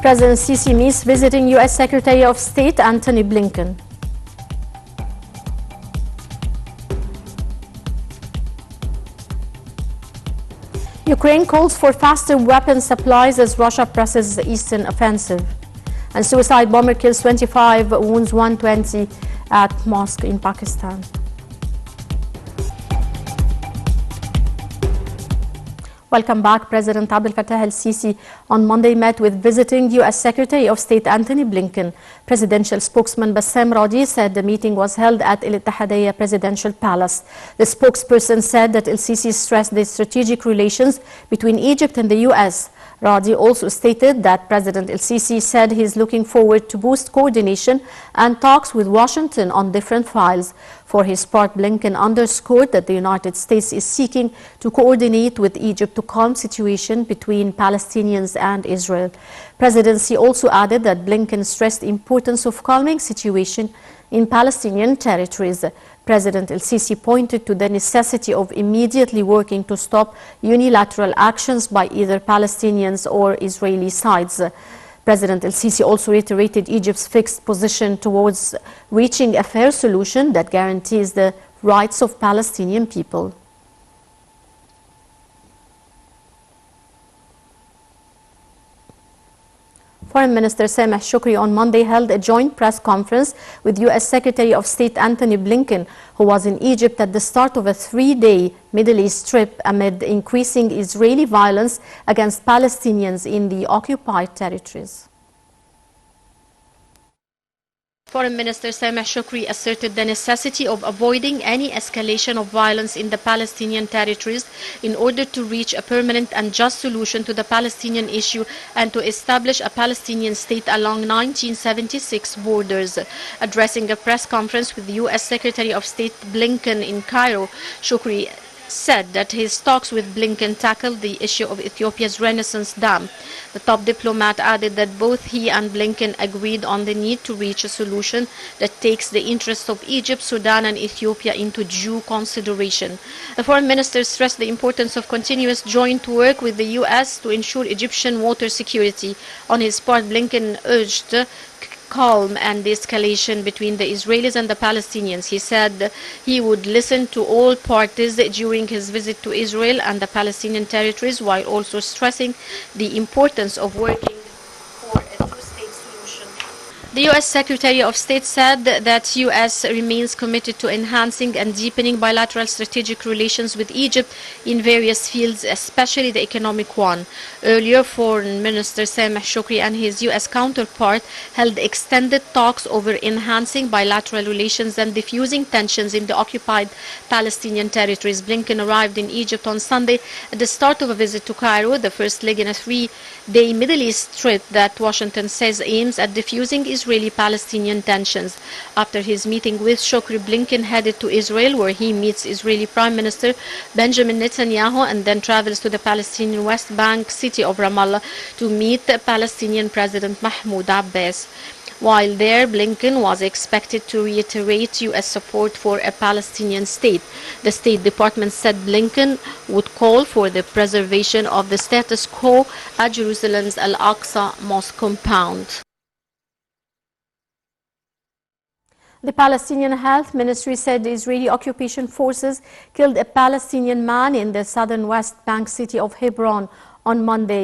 President Sisi meets visiting U.S. Secretary of State Antony Blinken. Ukraine calls for faster weapon supplies as Russia presses the eastern offensive. And suicide bomber kills 25, wounds 120 at mosque in Pakistan. Welcome back. President Abdel Fattah el-Sisi on Monday met with visiting U.S. Secretary of State Antony Blinken. Presidential spokesman Bassem Radi said the meeting was held at El Ittihadiyya Presidential Palace. The spokesperson said that el-Sisi stressed the strategic relations between Egypt and the U.S. Radi also stated that President el-Sisi said he is looking forward to boost coordination and talks with Washington on different files. For his part, Blinken underscored that the United States is seeking to coordinate with Egypt to calm situation between Palestinians and Israel. Presidency also added that Blinken stressed the importance of calming situation in Palestinian territories. President el-Sisi pointed to the necessity of immediately working to stop unilateral actions by either Palestinians or Israeli sides. President el-Sisi also reiterated Egypt's fixed position towards reaching a fair solution that guarantees the rights of Palestinian people. Foreign Minister Sameh Shoukry on Monday held a joint press conference with U.S. Secretary of State Antony Blinken, who was in Egypt at the start of a three-day Middle East trip amid increasing Israeli violence against Palestinians in the occupied territories. Foreign Minister Sameh Shoukry asserted the necessity of avoiding any escalation of violence in the Palestinian territories in order to reach a permanent and just solution to the Palestinian issue and to establish a Palestinian state along 1976 borders. Addressing a press conference with U.S. Secretary of State Blinken in Cairo, Shoukry said that his talks with Blinken tackled the issue of Ethiopia's Renaissance Dam. The top diplomat added that both he and Blinken agreed on the need to reach a solution that takes the interests of Egypt, Sudan and Ethiopia into due consideration. The foreign minister stressed the importance of continuous joint work with the U.S. to ensure Egyptian water security. On his part, Blinken urged calm and de-escalation between the Israelis and the Palestinians. He said he would listen to all parties during his visit to Israel and the Palestinian territories, while also stressing the importance of working for a two-state solution. The U.S. Secretary of State said that U.S. remains committed to enhancing and deepening bilateral strategic relations with Egypt in various fields, especially the economic one. Earlier, Foreign Minister Sameh Shoukry and his U.S. counterpart held extended talks over enhancing bilateral relations and diffusing tensions in the occupied Palestinian territories. Blinken arrived in Egypt on Sunday at the start of a visit to Cairo, the first leg in a three-day Middle East trip that Washington says aims at diffusing Israeli-Palestinian tensions. After his meeting with Shoukry, Blinken headed to Israel, where he meets Israeli Prime Minister Benjamin Netanyahu and then travels to the Palestinian West Bank city of Ramallah to meet the Palestinian President Mahmoud Abbas. While there, Blinken was expected to reiterate U.S. support for a Palestinian state. The State Department said Blinken would call for the preservation of the status quo at Jerusalem's Al-Aqsa Mosque compound. The Palestinian Health Ministry said the Israeli occupation forces killed a Palestinian man in the southern West Bank city of Hebron on Monday.